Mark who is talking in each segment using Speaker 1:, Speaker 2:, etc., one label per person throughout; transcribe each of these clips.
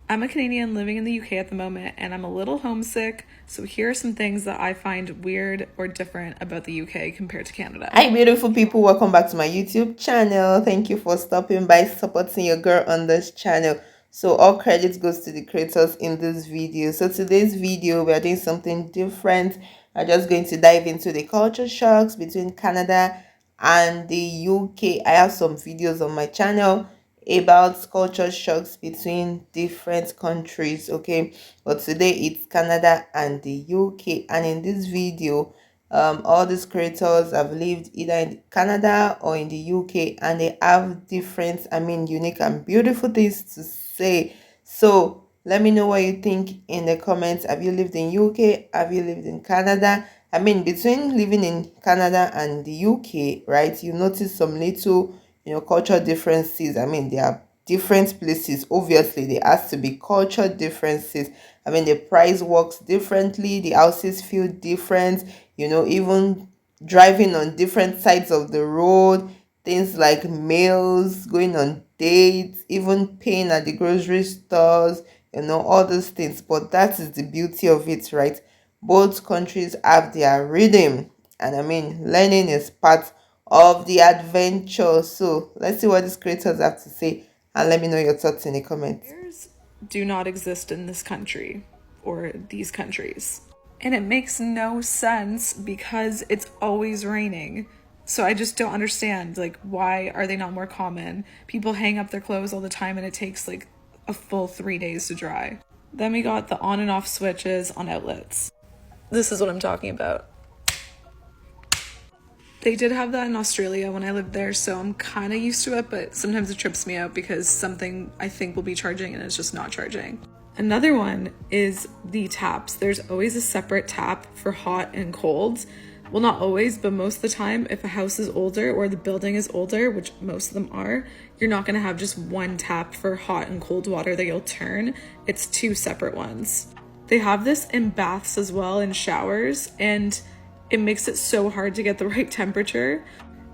Speaker 1: I'm a Canadian living in the UK at the moment, and I'm a little homesick, so here are some things that I find weird or different about the UK compared to Canada.
Speaker 2: Hi, beautiful people. Welcome back to my YouTube channel. Thank you for stopping by, supporting your girl on this channel. So all credit goes to the creators in this video. So today's video, we are doing something different. I'm just going to dive into the culture shocks between Canada and the UK. I have some videos on my channel about culture shocks between different countries, okay? But today it's Canada and the UK. And in this video, all these creators have lived either in Canada or in the UK, and they have different, unique and beautiful things to say. So let me know what you think in the comments. Have you lived in UK? Have you lived in Canada? Between living in Canada and the UK, right, you notice some little, culture differences. There are different places. Obviously, there has to be culture differences. The price works differently, the houses feel different, even driving on different sides of the road, things like meals, going on dates, even paying at the grocery stores, all those things. But that is the beauty of it, right? Both countries have their rhythm, and learning is part of the adventure. So let's see what these creators have to say, and let me know your thoughts in the comments.
Speaker 1: Bears do not exist in this country or these countries. And it makes no sense because it's always raining. So I just don't understand, like, why are they not more common? People hang up their clothes all the time and it takes like a full 3 days to dry. Then we got the on and off switches on outlets. This is what I'm talking about. They did have that in Australia when I lived there, so I'm kind of used to it, but sometimes it trips me out because something I think will be charging and it's just not charging. Another one is the taps. There's always a separate tap for hot and cold. Well, not always, but most of the time, if a house is older or the building is older, which most of them are, you're not going to have just one tap for hot and cold water that you'll turn. It's two separate ones. They have this in baths as well, in showers, and it makes it so hard to get the right temperature.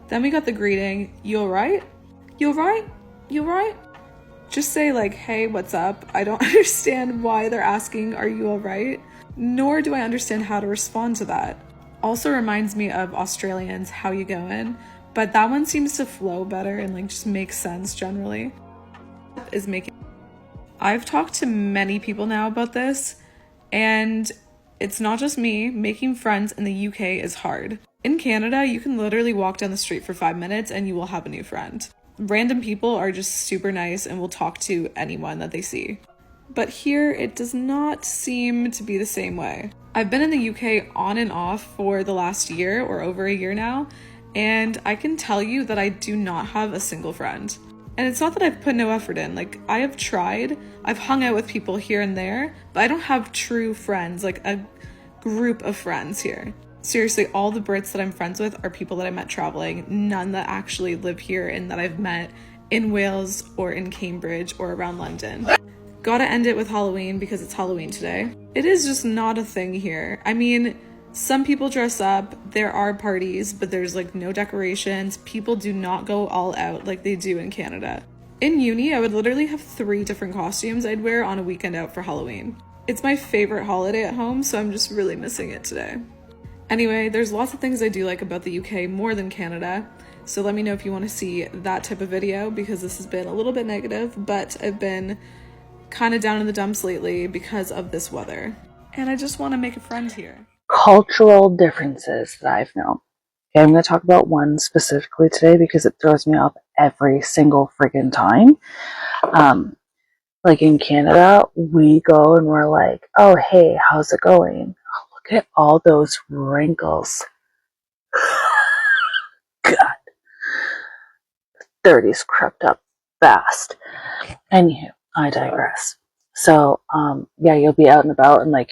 Speaker 1: Then we got the greeting, you alright? You alright? You alright? Just say like, hey, what's up? I don't understand why they're asking, are you alright? Nor do I understand how to respond to that. Also reminds me of Australians, how you going? But that one seems to flow better and like just makes sense generally. I've talked to many people now about this, and it's not just me. Making friends in the UK is hard. In Canada, you can literally walk down the street for 5 minutes and you will have a new friend. Random people are just super nice and will talk to anyone that they see. But here, it does not seem to be the same way. I've been in the UK on and off for the last year or over a year now, and I can tell you that I do not have a single friend. And it's not that I've put no effort in. Like, I have tried. I've hung out with people here and there, but I don't have true friends, like a group of friends here. Seriously, all the Brits that I'm friends with are people that I met traveling, none that actually live here and that I've met in Wales or in Cambridge or around London. Gotta end it with Halloween because it's Halloween today. It is just not a thing here. Some people dress up, there are parties, but there's like no decorations. People do not go all out like they do in Canada. In uni, I would literally have 3 different costumes I'd wear on a weekend out for Halloween. It's my favorite holiday at home, so I'm just really missing it today. Anyway, there's lots of things I do like about the UK more than Canada, so let me know if you want to see that type of video because this has been a little bit negative, but I've been kind of down in the dumps lately because of this weather. And I just want to make a friend here.
Speaker 3: Cultural differences that I've known. Okay, I'm going to talk about one specifically today because it throws me off every single friggin' time. Like in Canada, we go and we're like, oh, hey, how's it going? Oh, look at all those wrinkles. God, 30's crept up fast. Anywho, I digress. So, yeah, you'll be out and about and like,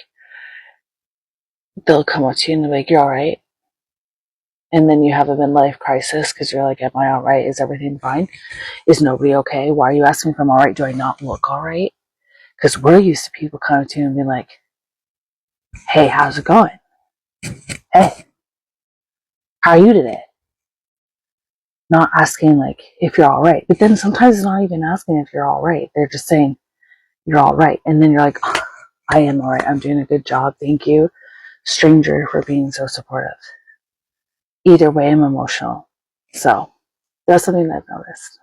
Speaker 3: they'll come up to you and they're like, you're alright. And then you have a midlife crisis because you're like, am I alright? Is everything fine? Is nobody okay? Why are you asking if I'm alright? Do I not look alright? Because we're used to people coming to you and being like, hey, how's it going? Hey, how are you today? Not asking like if you're alright. But then sometimes it's not even asking if you're alright. They're just saying, you're all right. And then you're like, oh, I am all right. I'm doing a good job. Thank you, stranger, for being so supportive. Either way, I'm emotional. So that's something that I've noticed.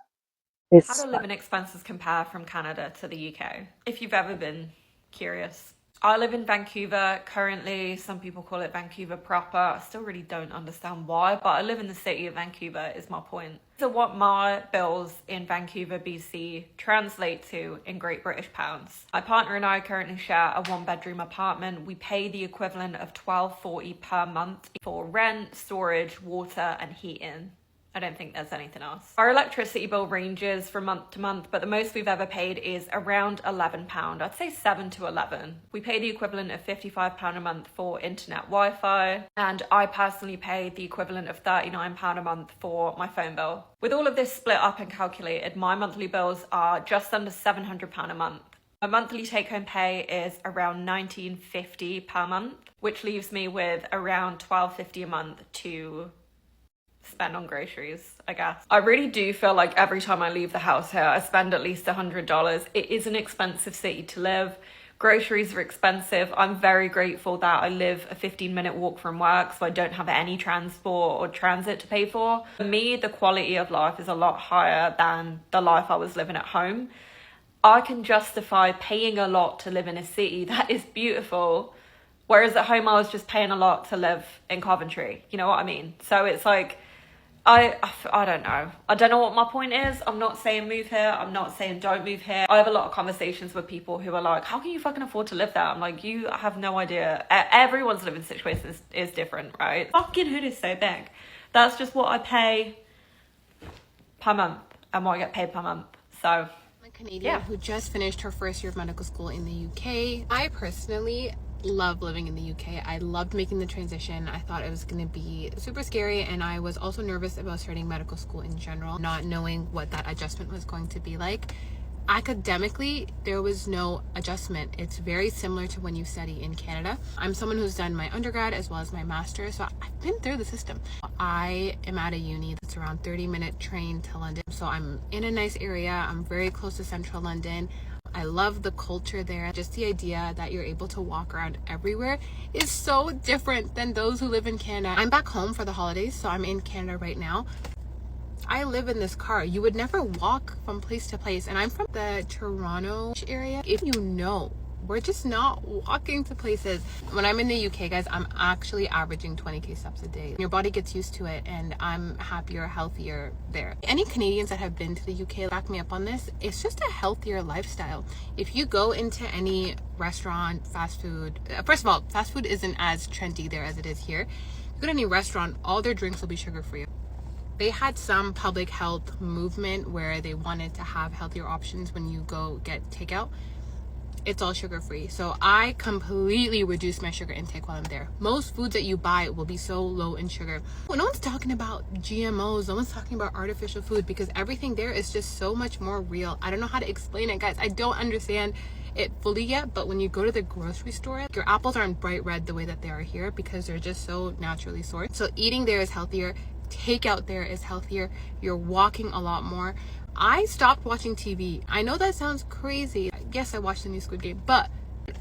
Speaker 1: How
Speaker 3: It's
Speaker 1: do
Speaker 3: fun.
Speaker 1: living expenses compare from Canada to the UK? If you've ever been curious. I live in Vancouver currently. Some people call it Vancouver proper. I still really don't understand why, but I live in the city of Vancouver, is my point. So, what my bills in Vancouver, BC translate to in Great British pounds. My partner and I currently share a 1-bedroom apartment. We pay the equivalent of $12.40 per month for rent, storage, water, and heating. I don't think there's anything else. Our electricity bill ranges from month to month, but the most we've ever paid is around £11. I'd say 7 to 11. We pay the equivalent of £55 a month for internet Wi-Fi, and I personally pay the equivalent of £39 a month for my phone bill. With all of this split up and calculated, my monthly bills are just under £700 a month. My monthly take-home pay is around $19.50 per month, which leaves me with around $12.50 a month to spend on groceries, I guess. I really do feel like every time I leave the house here, I spend at least $100. It is an expensive city to live. Groceries are expensive. I'm very grateful that I live a 15-minute walk from work, so I don't have any transport or transit to pay for. For me, the quality of life is a lot higher than the life I was living at home. I can justify paying a lot to live in a city that is beautiful, whereas at home I was just paying a lot to live in Coventry. You know what I mean? So it's like, I don't know. I don't know what my point is. I'm not saying move here. I'm not saying don't move here. I have a lot of conversations with people who are like, how can you fucking afford to live there? I'm like, you have no idea. Everyone's living situation is different, right? Fucking hood is so big. That's just what I pay per month and what I get paid per month. So
Speaker 4: Canadian who just finished her first year of medical school in the UK. I personally love living in the UK. I loved making the transition. I thought it was going to be super scary, and I was also nervous about starting medical school in general, not knowing what that adjustment was going to be like. Academically, there was no adjustment. It's very similar to when you study in Canada. I'm someone who's done my undergrad as well as my master's, so I've been through the system. I am at a uni that's around 30-minute train to London, so I'm in a nice area. I'm very close to central London. I love the culture there. Just the idea that you're able to walk around everywhere is so different than those who live in Canada. I'm back home for the holidays, so I'm in Canada right now. I live in this car. You would never walk from place to place. And I'm from the Toronto area. If you know, we're just not walking to places. When I'm in the UK, guys, I'm actually averaging 20k steps a day. Your body gets used to it, and I'm happier, healthier there. Any Canadians that have been to the UK, back me up on this. It's just a healthier lifestyle. If you go into any restaurant, fast food, first of all, fast food isn't as trendy there as it is here. You go to any restaurant, all their drinks will be sugar-free. They had some public health movement where they wanted to have healthier options when you go get takeout. It's all sugar-free. So I completely reduced my sugar intake while I'm there. Most foods that you buy will be so low in sugar. Well, no one's talking about GMOs. No one's talking about artificial food because everything there is just so much more real. I don't know how to explain it, guys. I don't understand it fully yet, but when you go to the grocery store, your apples aren't bright red the way that they are here because they're just so naturally sourced. So eating there is healthier. Takeout there is healthier. You're walking a lot more. I stopped watching TV. I know that sounds crazy. Yes, I watched the new Squid Game, but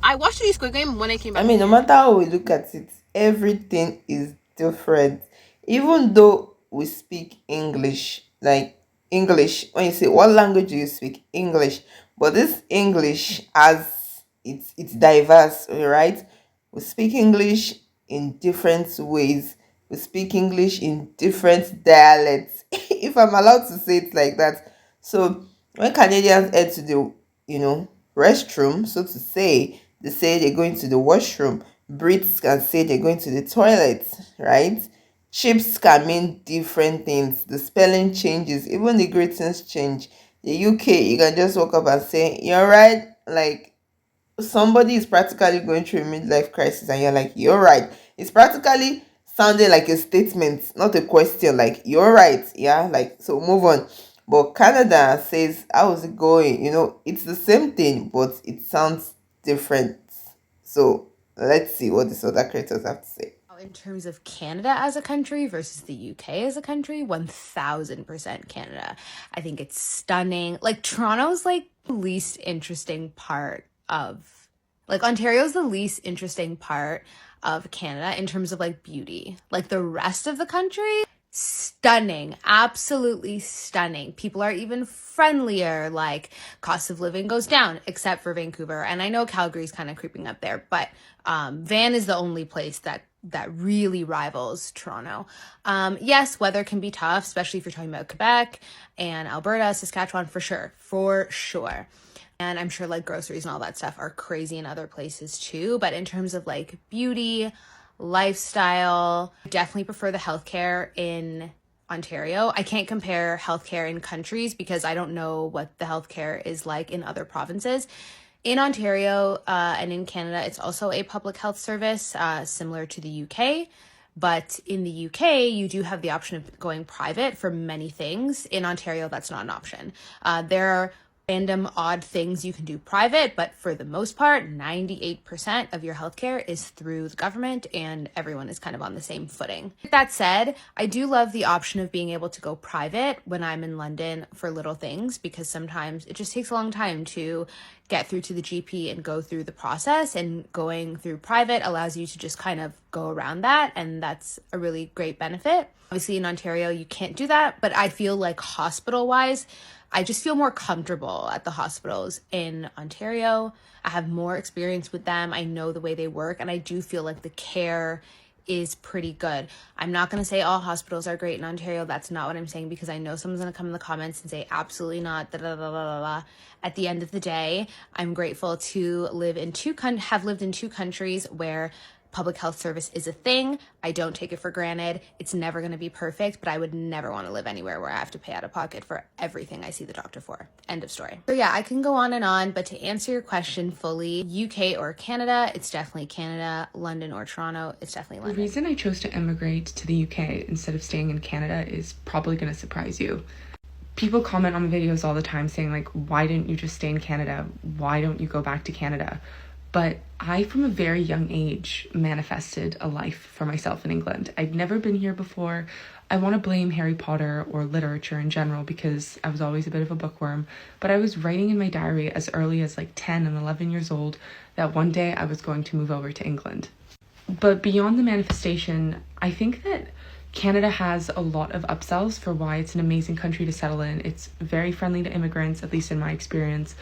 Speaker 4: I watched the new Squid Game when I came back.
Speaker 2: I mean, no matter how we look at it, everything is different. Even though we speak English, like English, when you say what language do you speak? English. But this English has it's diverse, right? We speak English in different ways. We speak English in different dialects, if I'm allowed to say it like that. So when Canadians head to the, restroom, so to say, they say they're going to the washroom. Brits can say they're going to the toilet, right? Chips can mean different things. The spelling changes, even the greetings change. The UK, you can just walk up and say, "You're right." Like somebody is practically going through a midlife crisis, and you're like, "You're right." It's practically sounding like a statement, not a question. Like, "You're right." Yeah. Like, so move on. But Canada says, "How's it going?" It's the same thing, but it sounds different. So let's see what these other creators have to say.
Speaker 4: In terms of Canada as a country versus the UK as a country, 1000% Canada. I think it's stunning. Like, Toronto's like the least interesting part of, like, Ontario's the least interesting part of Canada in terms of like beauty. Like, the rest of the country, stunning, absolutely stunning. People are even friendlier, like cost of living goes down, except for Vancouver. And I know Calgary's kind of creeping up there, but Van is the only place that really rivals Toronto. Yes, weather can be tough, especially if you're talking about Quebec and Alberta, Saskatchewan, for sure. And I'm sure like groceries and all that stuff are crazy in other places too. But in terms of like beauty, lifestyle, definitely prefer the healthcare in Ontario. I can't compare healthcare in countries because I don't know what the healthcare is like in other provinces. In Ontario and in Canada, it's also a public health service similar to the UK. But in the UK, you do have the option of going private for many things. In Ontario, that's not an option. There are random odd things you can do private, but for the most part, 98% of your healthcare is through the government and everyone is kind of on the same footing. With that said, I do love the option of being able to go private when I'm in London for little things, because sometimes it just takes a long time to get through to the GP and go through the process, and going through private allows you to just kind of go around that, and that's a really great benefit. Obviously in Ontario you can't do that, but I feel like hospital wise, I just feel more comfortable at the hospitals in Ontario. I have more experience with them. I know the way they work, and I do feel like the care is pretty good. I'm not going to say all hospitals are great in Ontario. That's not what I'm saying, because I know someone's going to come in the comments and say absolutely not. At the end of the day, I'm grateful to have lived in two countries where public health service is a thing. I don't take it for granted. It's never going to be perfect, but I would never want to live anywhere where I have to pay out of pocket for everything I see the doctor for. End of story. So yeah, I can go on and on, but to answer your question fully, UK or Canada, it's definitely Canada. London or Toronto, it's definitely London.
Speaker 1: The reason I chose to immigrate to the UK instead of staying in Canada is probably going to surprise you. People comment on the videos all the time saying like, why didn't you just stay in Canada? Why don't you go back to Canada? But I, from a very young age, manifested a life for myself in England. I'd never been here before. I want to blame Harry Potter or literature in general because I was always a bit of a bookworm. But I was writing in my diary as early as like 10 and 11 years old that one day I was going to move over to England. But beyond the manifestation, I think that Canada has a lot of upsells for why it's an amazing country to settle in. It's very friendly to immigrants, at least in my experience.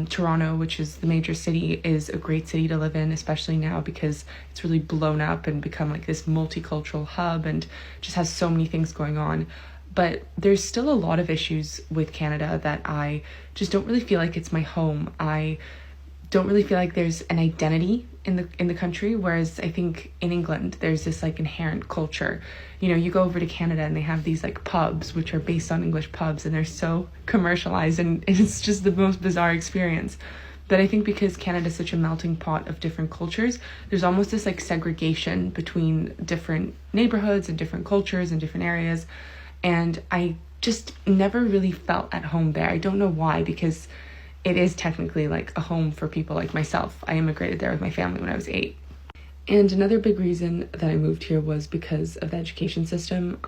Speaker 1: Toronto, which is the major city, is a great city to live in, especially now because it's really blown up and become like this multicultural hub and just has so many things going on. But there's still a lot of issues with Canada that I just don't really feel like it's my home. I don't really feel like there's an identity in the country, whereas I think in England there's this like inherent culture. You know, you go over to Canada and they have these like pubs which are based on English pubs, and they're so commercialized, and it's just the most bizarre experience. But I think because Canada is such a melting pot of different cultures, there's almost this like segregation between different neighborhoods and different cultures and different areas, and I just never really felt at home there. I don't know why, because it is technically like a home for people like myself. I immigrated there with my family when I was 8. And another big reason that I moved here was because of the education system.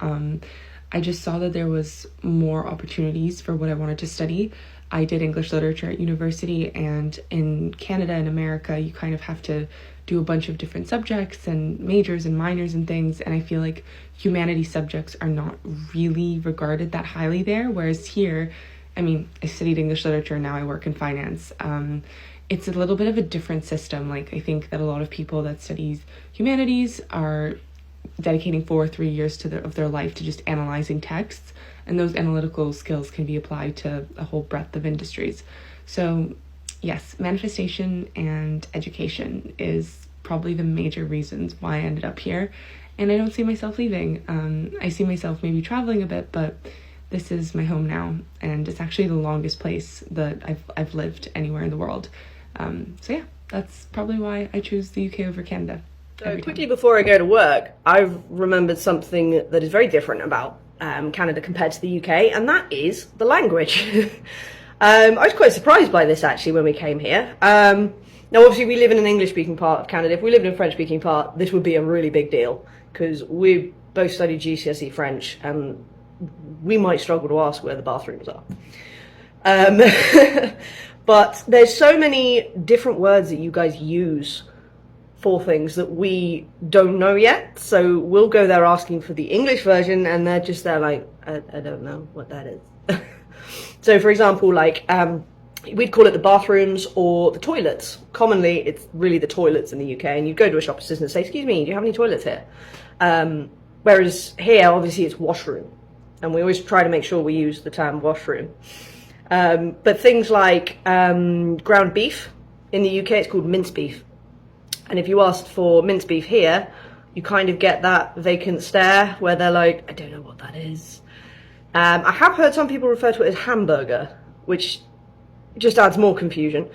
Speaker 1: I just saw that there was more opportunities for what I wanted to study. I did English literature at university, and in Canada and America, you kind of have to do a bunch of different subjects and majors and minors and things. And I feel like humanities subjects are not really regarded that highly there. Whereas here, I mean, I studied English literature and now I work in finance. It's a little bit of a different system. Like, I think that a lot of people that study humanities are dedicating 4 or 3 years of their life to just analyzing texts, and those analytical skills can be applied to a whole breadth of industries. So yes, manifestation and education is probably the major reasons why I ended up here, and I don't see myself leaving. I see myself maybe traveling a bit, but this is my home now, and it's actually the longest place that I've lived anywhere in the world. So yeah, that's probably why I choose the UK over Canada.
Speaker 5: So quickly before I go to work, I've remembered something that is very different about Canada compared to the UK, and that is the language. I was quite surprised by this actually when we came here. Now, obviously, we live in an English-speaking part of Canada. If we lived in a French-speaking part, this would be a really big deal because we both studied GCSE French, and we might struggle to ask where the bathrooms are. But there's so many different words that you guys use for things that we don't know yet. So we'll go there asking for the English version, and they're just there like, I don't know what that is. So, for example, like, we'd call it the bathrooms or the toilets. Commonly, it's really the toilets in the UK, and you go to a shop assistant and say, excuse me, do you have any toilets here? Whereas here, obviously, it's washroom. And we always try to make sure we use the term washroom. But things like ground beef, in the UK, it's called mince beef. And if you asked for mince beef here, you kind of get that vacant stare where they're like, I don't know what that is. I have heard some people refer to it as hamburger, which just adds more confusion.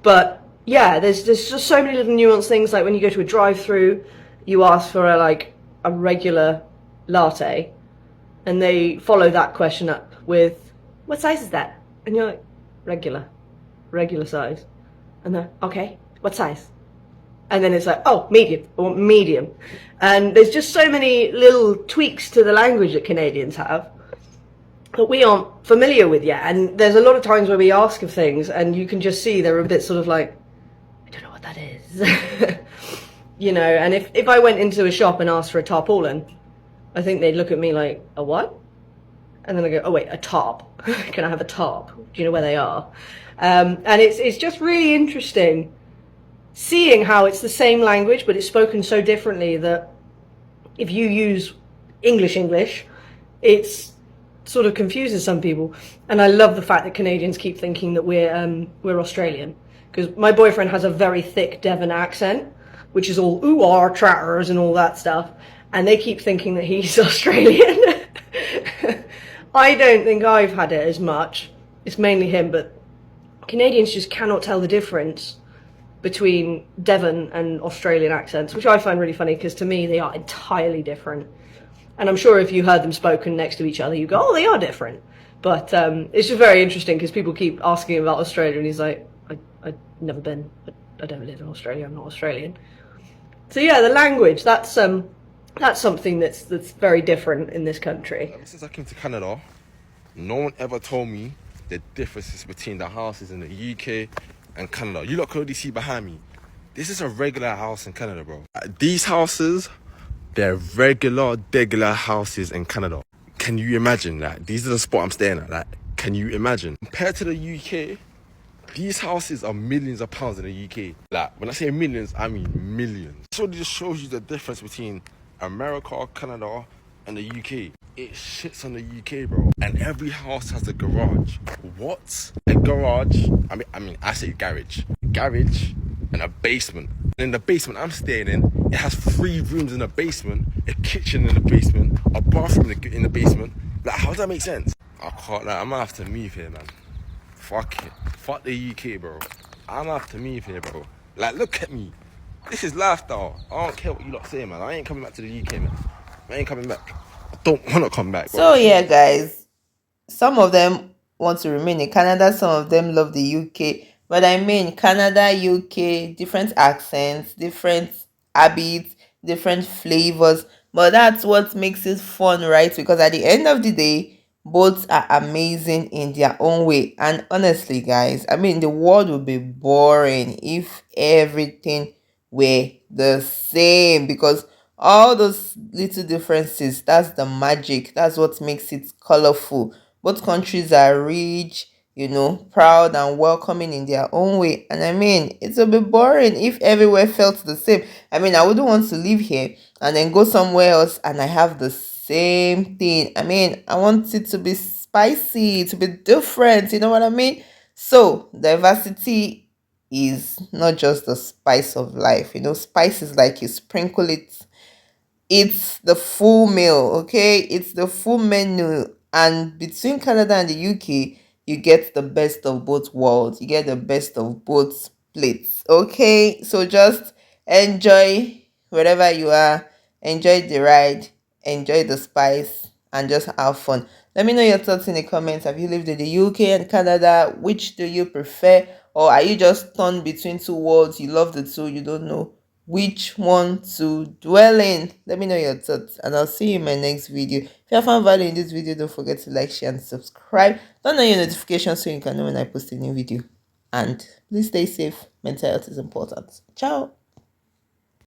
Speaker 5: But yeah, there's just so many little nuanced things. Like when you go to a drive-through, you ask for a regular latte, and they follow that question up with, what size is that? And you're like, regular size. And they're, okay, what size? And then it's like, oh, medium, or medium. And there's just so many little tweaks to the language that Canadians have that we aren't familiar with yet. And there's a lot of times where we ask of things and you can just see they're a bit sort of like, I don't know what that is. You know, and if I went into a shop and asked for a tarpaulin, I think they'd look at me like, a what? And then I go, oh wait, a tarp. Can I have a tarp? Do you know where they are? And it's just really interesting seeing how it's the same language, but it's spoken so differently that if you use English, it's sort of confuses some people. And I love the fact that Canadians keep thinking that we're Australian, because my boyfriend has a very thick Devon accent, which is all ooh-ah, tratters and all that stuff, and they keep thinking that he's Australian. I don't think I've had it as much. It's mainly him, but Canadians just cannot tell the difference between Devon and Australian accents, which I find really funny because to me they are entirely different. And I'm sure if you heard them spoken next to each other, you go, oh, they are different. But it's just very interesting because people keep asking about Australia, and he's like, I've never been, I don't live in Australia, I'm not Australian. So yeah, the language, that's something that's very different in this country.
Speaker 6: Ever since I came to Canada, no one ever told me the differences between the houses in the UK and Canada. You lot can already see behind me. This is a regular house in Canada, bro. These houses, they're regular houses in Canada. Can you imagine that? These are the spot I'm staying at. Like, can you imagine? Compared to the UK, these houses are millions of pounds in the UK. Like, when I say millions, I mean millions. So it just shows you the difference between America, Canada, and the UK. It shits on the UK, bro. And every house has a garage. What? A garage? I say garage. Garage and a basement. And in the basement I'm staying in, it has 3 rooms in the basement, a kitchen in the basement, a bathroom in the basement. Like, how does that make sense? I can't, like, I'm gonna have to move here, man. Fuck it. Fuck the UK, bro. I'm gonna have to move here, bro. Like, look at me. This is lifestyle. I don't care what you lot say, man. I ain't coming back to the UK, man. I ain't coming back. I don't want to come back, bro.
Speaker 2: So yeah, guys, some of them want to remain in Canada, some of them love the UK. But I mean, Canada, UK, different accents, different habits, different flavors. But that's what makes it fun, right? Because at the end of the day, both are amazing in their own way. And honestly, guys, I mean, the world would be boring if everything were the same, because all those little differences, that's the magic, that's what makes it colorful. Both countries are rich, you know, proud and welcoming in their own way. And I mean, it would be boring if everywhere felt the same. I mean, I wouldn't want to live here and then go somewhere else and I have the same thing. I mean, I want it to be spicy, to be different, you know what I mean? So diversity is not just the spice of life. You know, spice is like you sprinkle it, it's the full meal, okay? It's the full menu. And between Canada and the UK, you get the best of both worlds. You get the best of both plates, okay? So just enjoy wherever you are. Enjoy the ride. Enjoy the spice. And just have fun. Let me know your thoughts in the comments. Have you lived in the UK and Canada? Which do you prefer? Or are you just torn between two worlds? You love the two, you don't know which one to dwell in? Let me know your thoughts, and I'll see you in my next video. If you have found value in this video, don't forget to like, share, and subscribe. Turn on your notifications so you can know when I post a new video. And please stay safe. Mental health is important. Ciao.